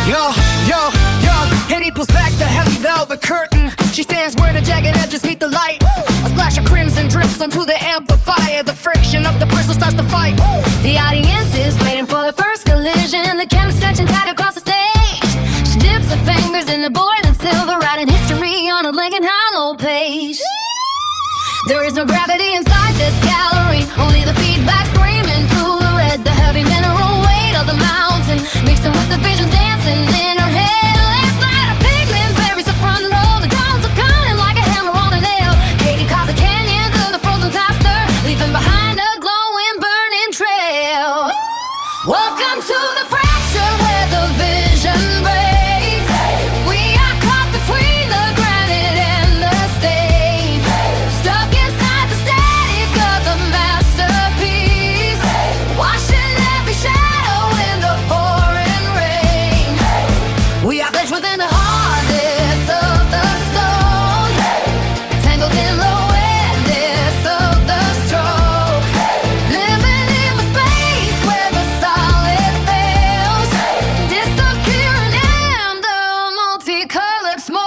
Yo, yo, yo, and he pulls back the heavy velvet curtain. She stands where the jagged edges meet the light. A splash of crimson drips onto the amplifier. The friction of the bristles starts to fight. The audience is waiting for the first collision. The camera's stretching tight across the stage. She dips her fingers in the boiling silver, writing history on a Lincoln Hollow page. There is no gravity inside this gallery, only the feedback screaming through the red. The heavy mineral weight of the mountain mixing with the vision dancing in her head. Last night a pigment buries the front row. The drums are pounding like a hammer on a nail. Katie calls a canyon through the frozen toaster, leaving behind a glowing burning trail. Welcome to the fracture where the vision breaks. We are caught between the granite and the stain, stuck inside the static of the masterpiece, washing every shadow in the pouring rain. We are blitzed within the hardness of the stone, tangled in the wetness of the stroke, living in the space where the solid fails, disappearing in the multicolored smoke.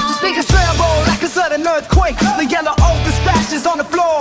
The speakers tremble like a sudden earthquake. The yellow ochre splashes on the floor.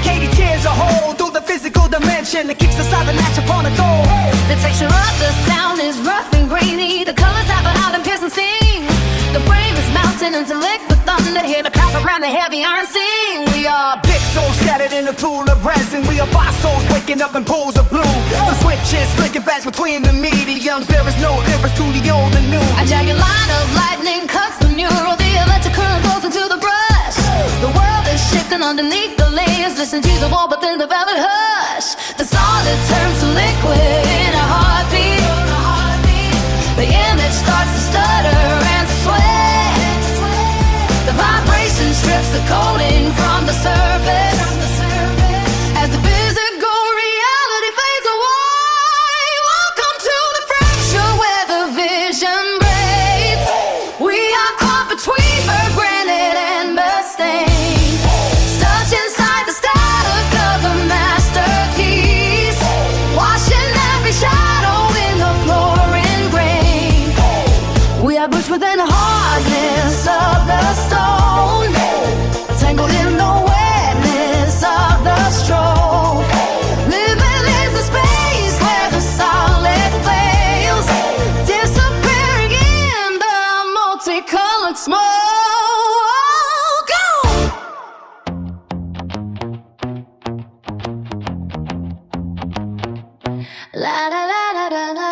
Katie tears a hole through the physical dimension and kicks the silent latch upon the door. The texture of the sound is rough and grainy. The colors have an out and piercing sting. The frame is mounting into liquid thunder. Hear the clap around the heavy iron sing. We are Pixels scattered in a pool of resin. We are boss souls waking up in pools of blue. The switches flicking fast between the mediums. There is no difference to the old and new. a jagged line of lightning cuts the neural. The electric current goes into the brush. The world is shifting underneath the layers. Listen to the wall, but then the velvet hush. The solid turns to liquid in a heartbeat. The image starts to stutter and to sweat. The vibration strips the coating from the surface. As the physical reality fades away. Welcome to the fracture where the vision breaks. We are caught between her granite and stain, stuck inside the static of the masterpiece, washing every shadow in the pouring rain. We are pushed within the hardness of the stone, tangled in the wetness of the stroke, living in the space where the solid fails, disappearing in the multicolored smoke. La la la la la la.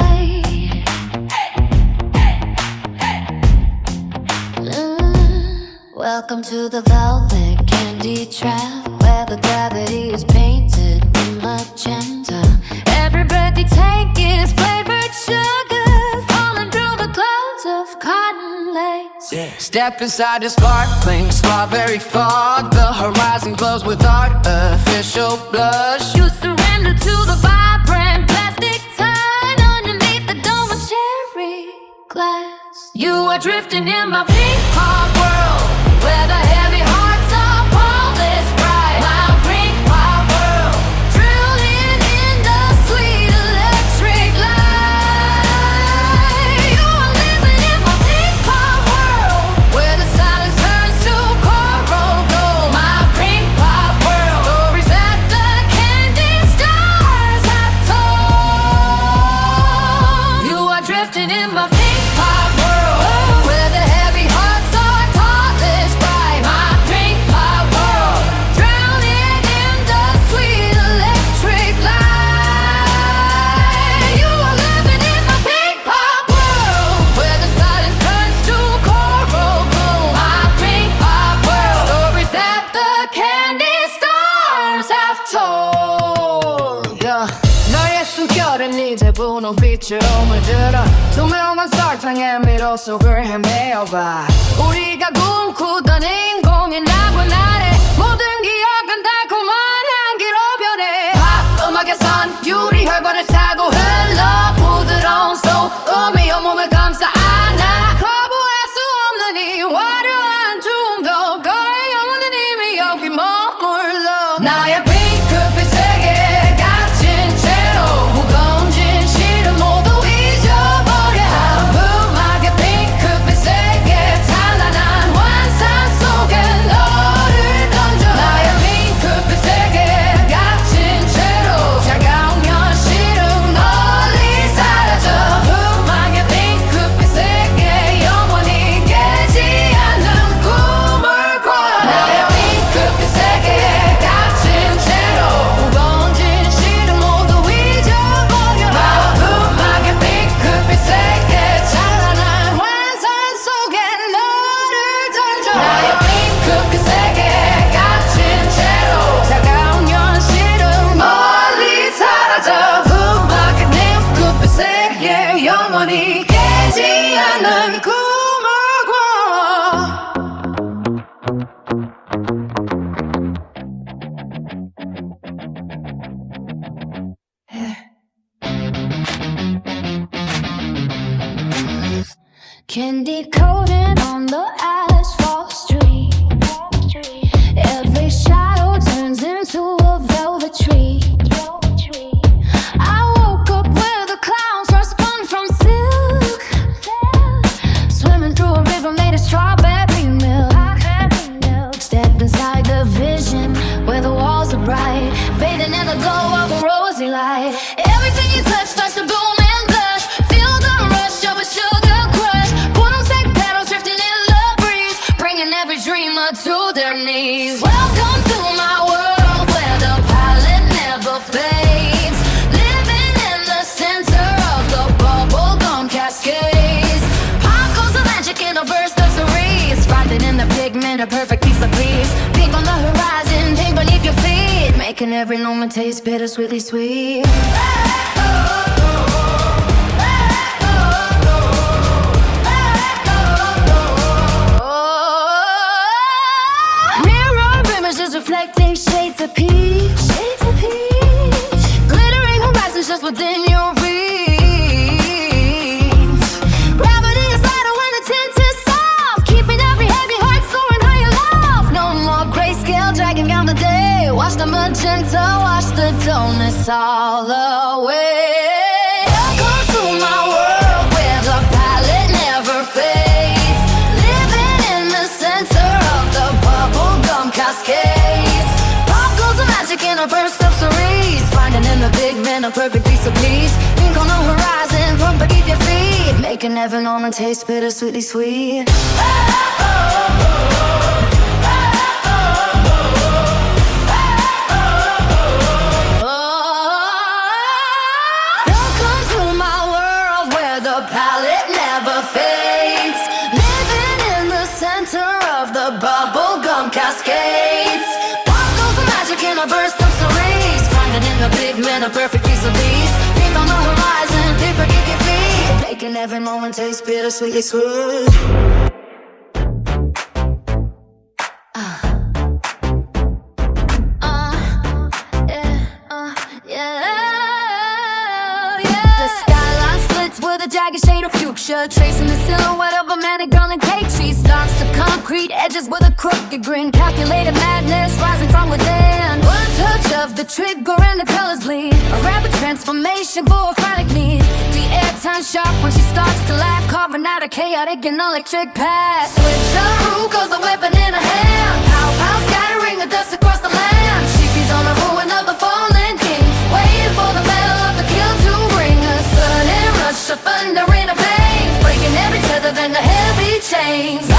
Welcome to the velvet candy trap, where the gravity is painted in magenta. Every breath you take is flavored sugar, falling through the clouds of cotton lace. Step inside the sparkling strawberry fog. The horizon glows with artificial blush. You surrender to the vibrant plastic tide underneath the dome of cherry glass. You are drifting in my pink pop world, where the heavy hearts are polished bright. My pink pop world, drilling in the sweet electric light. You are living in my pink pop world, where the silence turns to coral gold. My pink pop world, stories that the candy stars have told. You are drifting in my pink pop world, where the heavy hearts are polished bright. My pink pop world, drowning in the sweet electric light. You are living in my pink pop world, where the silence turns to coral glow. My pink pop world, stories that the candy stars have told. Yeah. 너의 숨결은 이제 분홍빛으로 물들어 투명한 설탕의 미로 속을 헤매어봐. 우리가 꿈꾸던 인공이라고 나래. 모든 기억은 달콤한 향기로 변해. 팝 음악에선 유리 혈관을 타고 흘러 부드러운 소음이 온몸을 감싸 안아. 거부할 수 없는 이 화려한 중독, 너의 영혼은 이미 여기 머물러. 나의 핑크빛 세계에 갇힌 채로 무거운 진실을 모두 잊어버려. Candy coating on the asphalt street. Every shadow turns into a velvet tree. I woke up where the clouds were spun from silk, swimming through a river made of strawberry milk. Step inside the vision where the walls are bright, bathing in the glow of a rosy light. Everything you touch starts to bloom and blush. Feel the rush of a sugar crush. Take petals drifting in the breeze, bringing every dreamer to their knees. Welcome to my world where the palette never fades, living in the center of the bubblegum cascades. Pop goes the magic in a burst of cerise, finding in the pigment a perfect piece of peace. Pink on the horizon, pink beneath your feet, making every moment taste bittersweetly sweet. Reflecting shades of peach, glittering horizons just within your reach. Gravity is lighter when the tint is soft, keeping every heavy heart soaring high aloft. No more grayscale dragging down the day. Watch the magenta, watch the dullness all away. Welcome to my world where the palette never fades, living in the center of the bubblegum cascade. In a burst of cerise, finding in the pigment a perfect piece of peace. Pink on the horizon, from beneath your feet, making every moment taste bittersweetly sweet. Welcome to my world where the palette never fades, living in the center of the bubblegum cascades. In a burst of cerise, finding in the pigment a perfect piece of peace. Pink on the horizon, paper give your feet, making every moment taste bittersweetly sweet. The skyline splits with a jagged shade of fuchsia, tracing the silhouette of a manic girl in cake. She starts the concrete edges with a crooked grin, calculated madness rising from within. One touch of the trigger and the colors bleed, a rapid transformation for a frantic need. The air turns sharp when she starts to laugh, carving out a chaotic and electric path. Switch the root goes the weapon in her hand, pow pow scattering the dust across the land. She feeds on the ruin of the fallen king, waiting for the battle of the kill to bring a sudden rush of thunder in her veins, breaking every tether than the heavy chains.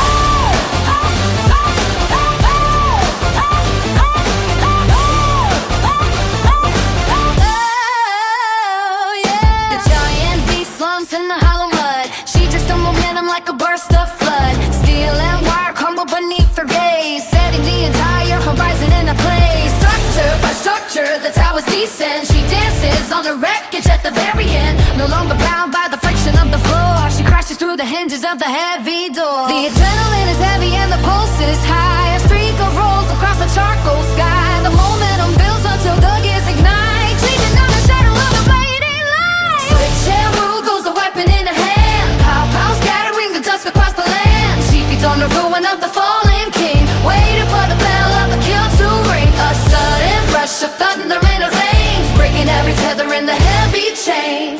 In the hollow mud, she just a momentum like a burst of flood. Steel and wire crumble beneath her gaze, setting the entire horizon into place. Structure by structure, the towers descend. She dances on the wreckage at the very end, no longer bound by the friction of the floor. She crashes through the hinges of the heavy door. The adrenaline is heavy and the pulse is high. A streak of rolls across the charcoal sky. The momentum builds until the gears ignite, leaving on the shadow of the fading light. Switch and rule goes the weapon in her hand, pow pow scattering the dust across the land. She feeds on the ruin of the fallen king, waiting for the bell of the kill to ring. A sudden rush of thunder in her veins, breaking every tether in the heavy chain.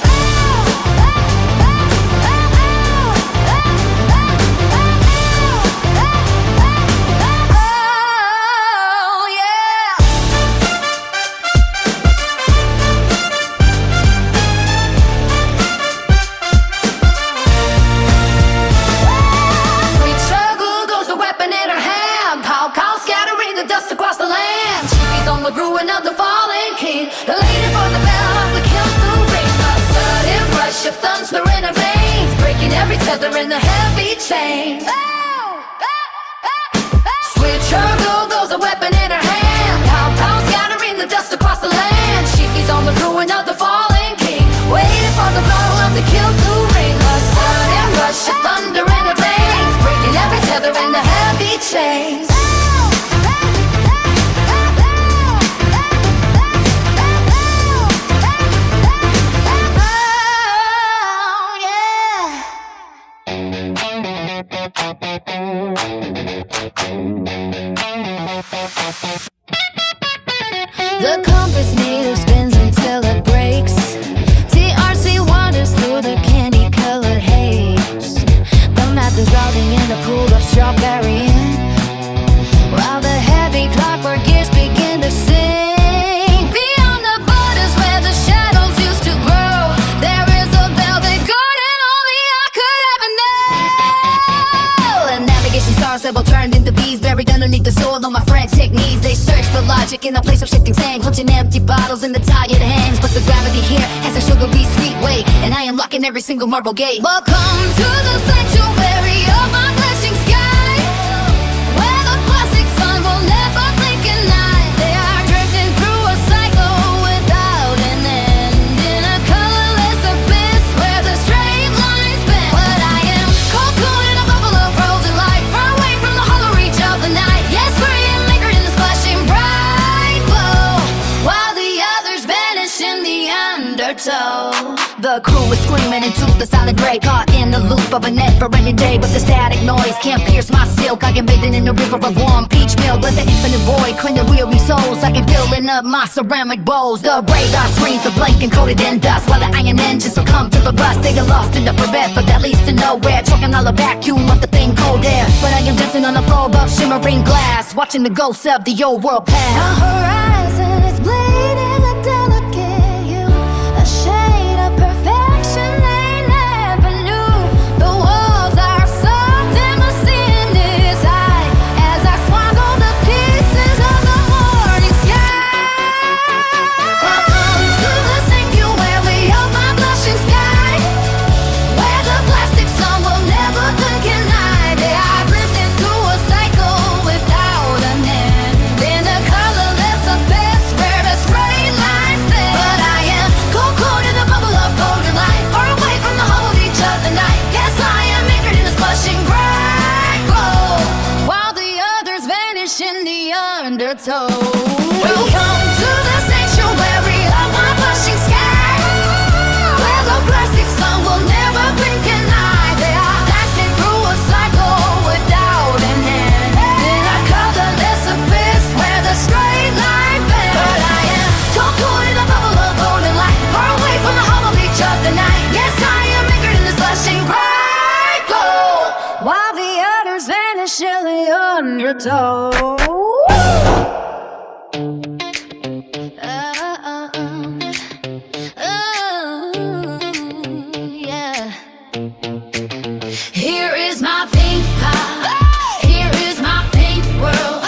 The ruin of the fallen king, elated for the bell of the kill to ring. A sudden rush of thunder in her veins, breaking every tether in the heavy chain. Switch her glow goes a weapon in her hand, pow pow scattering the dust across the land. She feeds on the ruin of the fallen king, waiting for the blow of the kill to ring. A sudden rush of thunder in her veins, breaking every tether in the heavy chains. Oh, yeah. impossible turned into bees, buried underneath the soil on my frantic knees. They search for logic in a place of shifting sand, clutching empty bottles in the tired hands. But the gravity here has a sugary sweet weight, and I am locking every single marble gate. Welcome to the sanctuary of my flashing sky, where the plastic sun will never blink at night. They are drifting through a cycle without an end, in a colorless abyss where the straight lines bend. But I am cocoon in a bubble of frozen light, far away from the hollow reach of the night. Yes, free and lingered in the splashing bright glow, while the others vanish in the undertow. The crew is screaming into the silent gray, caught in the loop of a net for any day. But the static noise can't pierce my silk. I am bathing in a river of warm peach milk, let the infinite void clean the weary souls. I can filling up my ceramic bowls. The radar screens are blank and coated in dust, while the iron engines succumb to the rust. They get lost in the forever that leads to nowhere, choking all the vacuum of the thing cold air. But I am dancing on a floor of shimmering glass, watching the ghosts of the old world pass. The horizon is bleeding a delicate hue, a shade of perfection they never knew. The walls are soft and the ceiling is high, as I swallow the pieces of the morning sky. Welcome to the sanctuary of my blushing sky, where the plastic sun will never blink at night. They are drifting through a cycle without an end, in a colorless abyss where the straight lines bend. But I am cocoon in a bubble of golden light, far away from the whole reach of the night. Yes, I am anchored in a splashing bright glow, while the others vanish in the undertow. Welcome to the sanctuary of my blushing sky, where the plastic sun will never blink at night. They are blasting through a cycle without an end, in a colorless abyss where the straight line bends. But I am cocoon in a bubble of golden light, far away from the hollow reach of the night. Yes, I am anchored in this blushing bright glow, while the others vanish in the undertow. Yeah. Here is my pink pie, here is my pink world,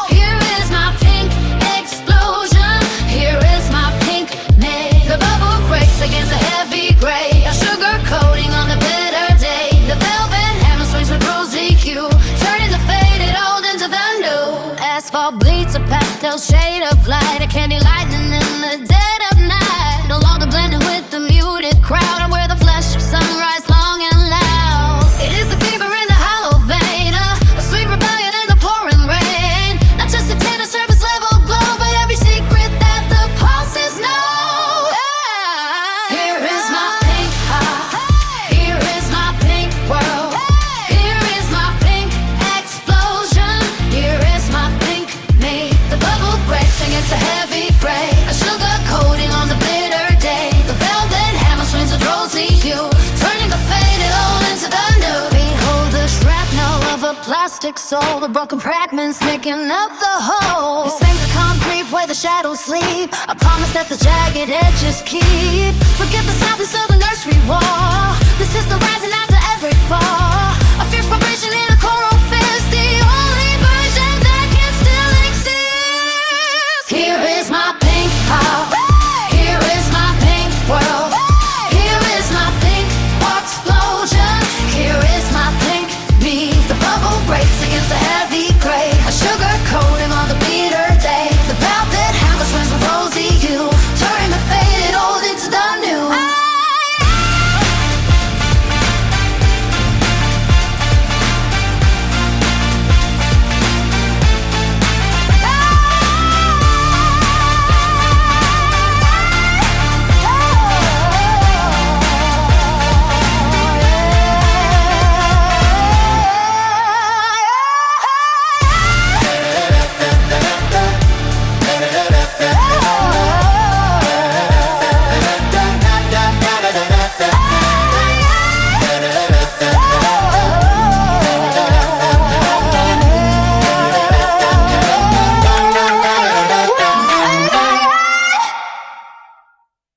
here is my pink explosion, here is my pink May. The bubble breaks against a heavy gray, a sugar coating on the bitter day. The velvet hammer swings with rosy hue, turning the faded old into the new. Asphalt bleeds a pastel shade of light, a candy lightning in the dead of night. No longer blending with the muted crowd, I'm where the flash of sunrise long and loud. It is the fever in the hollow vein, a sweet rebellion in the pouring rain. Not just a tender surface level glow, but every secret that the pulses know. Here is my pink heart, here is my pink world, here is my pink explosion, here is my pink me. The bubble breaks against a heavy break, a sugar coating on the bitter day. The velvet hammer swings with rosy hue, turning the faded old into the new. Behold the shrapnel of a plastic soul, the broken fragments making up the whole. This thing's a concrete where the shadows sleep, a promise that the jagged edges keep. Forget the softness of the nerve